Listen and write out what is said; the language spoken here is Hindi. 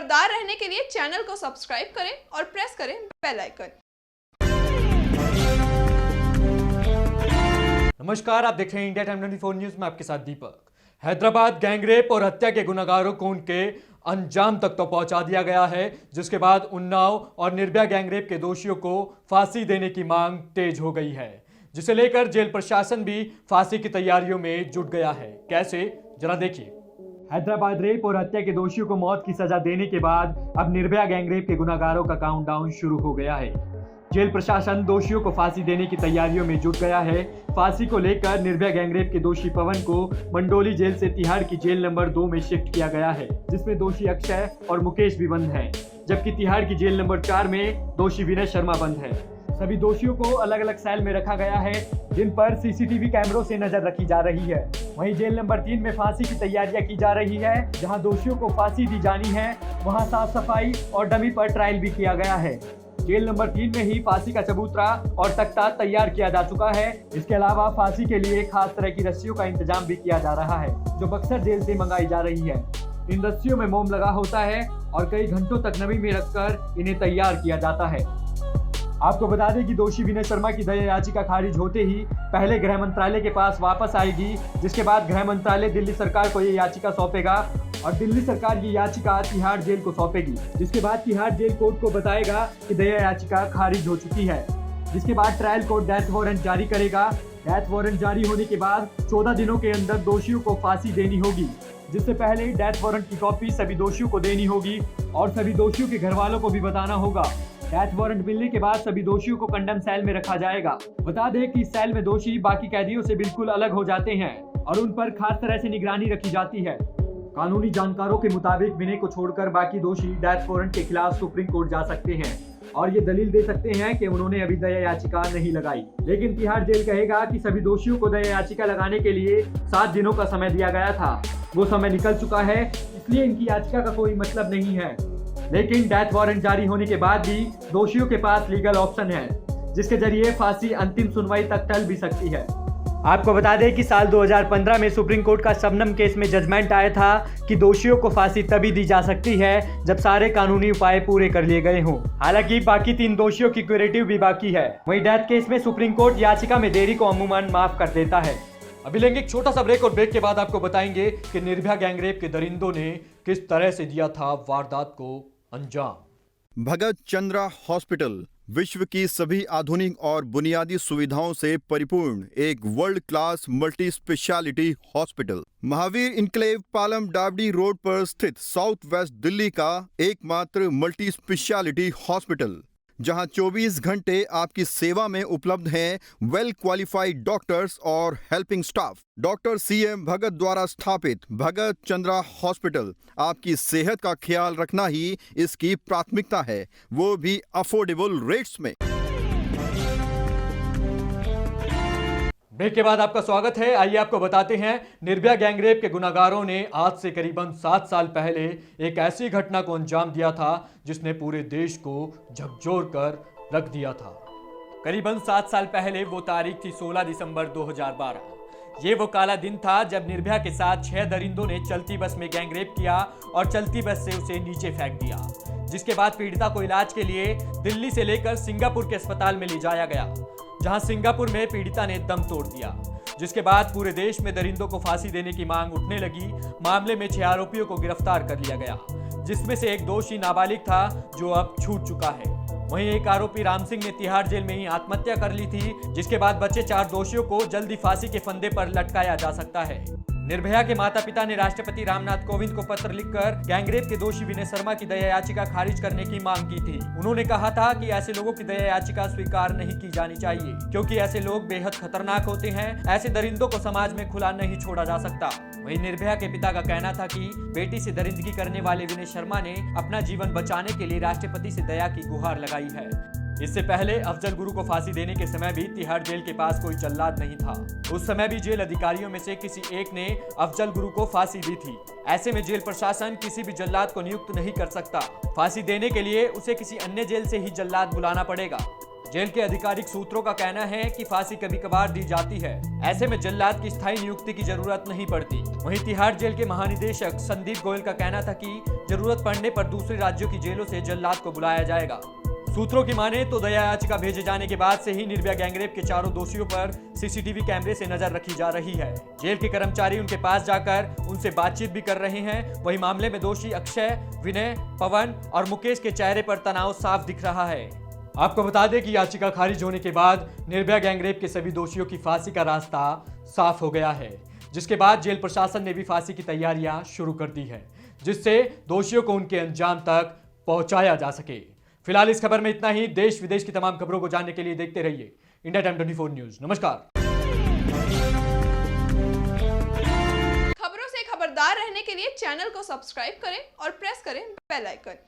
खबरदार रहने के लिए चैनल को सब्सक्राइब करें और प्रेस करें बेल आइकन। नमस्कार, आप देख रहे हैं इंडिया टाइम 24 न्यूज में आपके साथ दीपक। हैदराबाद गैंगरेप और हत्या के गुनहगारों को उनके अंजाम तक तो पहुंचा दिया गया है, जिसके बाद उन्नाव और निर्भया गैंगरेप के दोषियों को फांसी देने की मांग तेज हो गई है, जिसे लेकर जेल प्रशासन भी फांसी की तैयारियों में जुट गया है। कैसे, जरा देखिए। हैदराबाद रेप और हत्या के दोषियों को मौत की सजा देने के बाद अब निर्भया गैंगरेप के गुनहगारों का काउंटडाउन शुरू हो गया है। जेल प्रशासन दोषियों को फांसी देने की तैयारियों में जुट गया है। फांसी को लेकर निर्भया गैंगरेप के दोषी पवन को मंडोली जेल से तिहाड़ की जेल नंबर 2 में शिफ्ट किया गया है, जिसमें दोषी अक्षय और मुकेश भी बंद हैं, जबकि तिहाड़ की जेल नंबर 4 में दोषी विनय शर्मा बंद है। सभी दोषियों को अलग अलग सेल में रखा गया है, जिन पर सीसीटीवी कैमरों से नजर रखी जा रही है। वहीं जेल नंबर 3 में फांसी की तैयारियां की जा रही है। जहां दोषियों को फांसी दी जानी है, वहां साफ सफाई और डमी पर ट्रायल भी किया गया है। जेल नंबर 3 में ही फांसी का चबूतरा और तख्ता तैयार किया जा चुका है। इसके अलावा फांसी के लिए खास तरह की रस्सियों का इंतजाम भी किया जा रहा है, जो बक्सर जेल से मंगाई जा रही है। इन रस्सियों में मोम लगा होता है और कई घंटों तक नमी में रखकर इन्हें तैयार किया जाता है। आपको बता दें कि दोषी विनय शर्मा की दया याचिका खारिज होते ही पहले गृह मंत्रालय के पास वापस आएगी, जिसके बाद गृह मंत्रालय दिल्ली सरकार को ये याचिका सौंपेगा और दिल्ली सरकार ये याचिका तिहाड़ जेल को सौंपेगी, जिसके बाद तिहाड़ जेल कोर्ट को बताएगा कि दया याचिका खारिज हो चुकी है। जिसके बाद ट्रायल कोर्ट डेथ वारंट जारी करेगा। डेथ वारंट जारी होने के बाद 14 दिनों के अंदर दोषियों को फांसी देनी होगी, जिससे पहले डेथ वारंट की कॉपी सभी दोषियों को देनी होगी और सभी दोषियों के घर वालों को भी बताना होगा। डेथ वारंट मिलने के बाद सभी दोषियों को कंडेम सेल में रखा जाएगा। बता दें कि इस सेल में दोषी बाकी कैदियों से बिल्कुल अलग हो जाते हैं और उन पर खास तरह से निगरानी रखी जाती है। कानूनी जानकारों के मुताबिक विनय को छोड़कर बाकी दोषी डेथ वारंट के खिलाफ सुप्रीम कोर्ट जा सकते हैं और ये दलील दे सकते हैं कि उन्होंने अभी दया याचिका नहीं लगाई। लेकिन तिहाड़ जेल कहेगा कि सभी दोषियों को दया याचिका लगाने के लिए 7 दिनों का समय दिया गया था, वो समय निकल चुका है, इसलिए इनकी याचिका का कोई मतलब नहीं है। लेकिन डेथ वारंट जारी होने के बाद भी दोषियों के पास लीगल ऑप्शन है, जिसके जरिए फांसी अंतिम सुनवाई तक टल भी सकती है। आपको बता दें कि साल 2015 में सुप्रीम कोर्ट का शबनम केस में जजमेंट आया था कि दोषियों को फांसी तभी दी जा सकती है जब सारे कानूनी उपाय पूरे कर लिए गए हों। हालांकि बाकी 3 दोषियों की क्यूरेटिव भी बाकी है। वहीं डेथ केस में सुप्रीम कोर्ट याचिका में देरी को अमूमन माफ कर देता है। अभी लेंगे एक छोटा सा ब्रेक और ब्रेक के बाद आपको बताएंगे कि निर्भया गैंगरेप के दरिंदों ने किस तरह से दिया था वारदात को अंजाम। भगत चंद्रा हॉस्पिटल विश्व की सभी आधुनिक और बुनियादी सुविधाओं से परिपूर्ण एक world class multi speciality hospital, Mahavir enclave Palam डावडी रोड पर स्थित साउथ वेस्ट दिल्ली का एकमात्र मल्टी स्पेशलिटी हॉस्पिटल, जहां 24 घंटे आपकी सेवा में उपलब्ध हैं वेल क्वालिफाइड डॉक्टर्स और हेल्पिंग स्टाफ। डॉक्टर CM भगत द्वारा स्थापित भगत चंद्रा हॉस्पिटल आपकी सेहत का ख्याल रखना ही इसकी प्राथमिकता है, वो भी अफोर्डेबल रेट्स में। ब्रेक के बाद आपका स्वागत है। आइए आपको बताते हैं, निर्भया गैंगरेप के गुनहगारों ने आज से करीबन 7 साल पहले एक ऐसी घटना को अंजाम दिया था जिसने पूरे देश को झकझोर कर रख दिया था। करीबन 7 साल पहले वो तारीख थी 16 दिसंबर 2012। ये वो काला दिन था जब निर्भया के साथ 6 दरिंदों ने चलती बस में गैंगरेप किया और चलती बस से उसे नीचे फेंक दिया, जिसके बाद पीड़िता को इलाज के लिए दिल्ली से लेकर सिंगापुर के अस्पताल में ले जाया गया, जहां सिंगापुर में पीड़िता ने दम तोड़ दिया। जिसके बाद पूरे देश में दरिंदों को फांसी देने की मांग उठने लगी। मामले में 6 आरोपियों को गिरफ्तार कर लिया गया, जिसमें से एक दोषी नाबालिग था जो अब छूट चुका है। वहीं एक आरोपी राम सिंह ने तिहाड़ जेल में ही आत्महत्या कर ली थी, जिसके बाद बचे 4 दोषियों को जल्दी फांसी के फंदे पर लटकाया जा सकता है। निर्भया के माता पिता ने राष्ट्रपति रामनाथ कोविंद को पत्र लिखकर गैंगरेप के दोषी विनय शर्मा की दया याचिका खारिज करने की मांग की थी। उन्होंने कहा था कि ऐसे लोगों की दया याचिका स्वीकार नहीं की जानी चाहिए, क्योंकि ऐसे लोग बेहद खतरनाक होते हैं। ऐसे दरिंदों को समाज में खुला नहीं छोड़ा जा सकता। वहीं निर्भया के पिता का कहना था कि बेटी से दरिंदगी करने वाले विनय शर्मा ने अपना जीवन बचाने के लिए राष्ट्रपति से दया की गुहार लगाई है। इससे पहले अफजल गुरु को फांसी देने के समय भी तिहाड़ जेल के पास कोई जल्लाद नहीं था। उस समय भी जेल अधिकारियों में से किसी एक ने अफजल गुरु को फांसी दी थी। ऐसे में जेल प्रशासन किसी भी जल्लाद को नियुक्त नहीं कर सकता। फांसी देने के लिए उसे किसी अन्य जेल से ही जल्लाद बुलाना पड़ेगा। जेल के आधिकारिक सूत्रों का कहना है कि फांसी कभी कभार दी जाती है, ऐसे में जल्लाद की स्थायी नियुक्ति की जरूरत नहीं पड़ती। वहीं तिहाड़ जेल के महानिदेशक संदीप गोयल का कहना था कि जरूरत पड़ने पर दूसरे राज्यों की जेलों से जल्लाद को बुलाया जाएगा। सूत्रों की माने तो दया याचिका भेजे जाने के बाद से ही निर्भया गैंगरेप के चारों दोषियों पर सीसीटीवी कैमरे से नजर रखी जा रही है। जेल के कर्मचारी उनके पास जाकर उनसे बातचीत भी कर रहे हैं। वहीं मामले में दोषी अक्षय, विनय, पवन और मुकेश के चेहरे पर तनाव साफ दिख रहा है। आपको बता दें कि याचिका खारिज होने के बाद निर्भया गैंगरेप के सभी दोषियों की फांसी का रास्ता साफ हो गया है, जिसके बाद जेल प्रशासन ने भी फांसी की तैयारियां शुरू कर दी है, जिससे दोषियों को उनके अंजाम तक पहुंचाया जा सके। फिलहाल इस खबर में इतना ही। देश विदेश की तमाम खबरों को जानने के लिए देखते रहिए इंडिया टाइम 24 न्यूज। नमस्कार। खबरों से खबरदार रहने के लिए चैनल को सब्सक्राइब करें और प्रेस करें बेल आइकन।